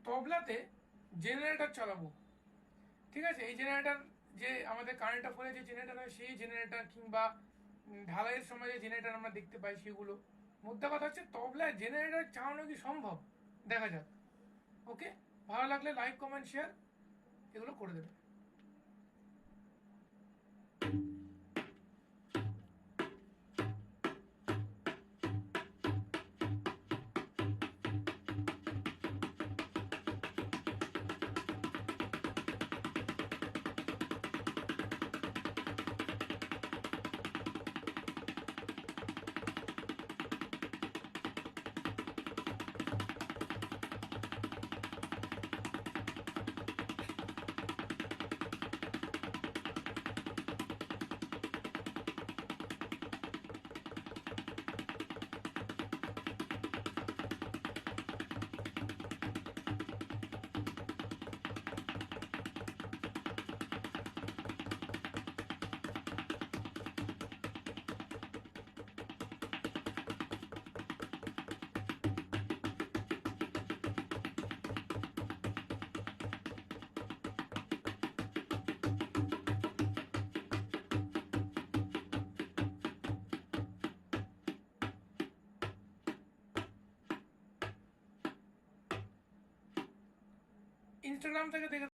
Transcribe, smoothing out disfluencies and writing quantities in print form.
তবলাতে generator চালাবো, ঠিক আছে। এই জেনারেটর যে আমাদের কারেন্ট অফ হলে যে জেনারেটর হয় সেই জেনারেটর, কিংবা ঢালাইয়ের সময় যে জেনারেটর আমরা দেখতে পাই সেগুলো। মোদ্দা কথা হচ্ছে তবলায় জেনারেটর চালানো কি সম্ভব, দেখা যাক। ওকে, ভালো লাগলে লাইক কমেন্ট শেয়ার এগুলো করে দেবে। ইনস্টাগ্রাম থেকে দেখে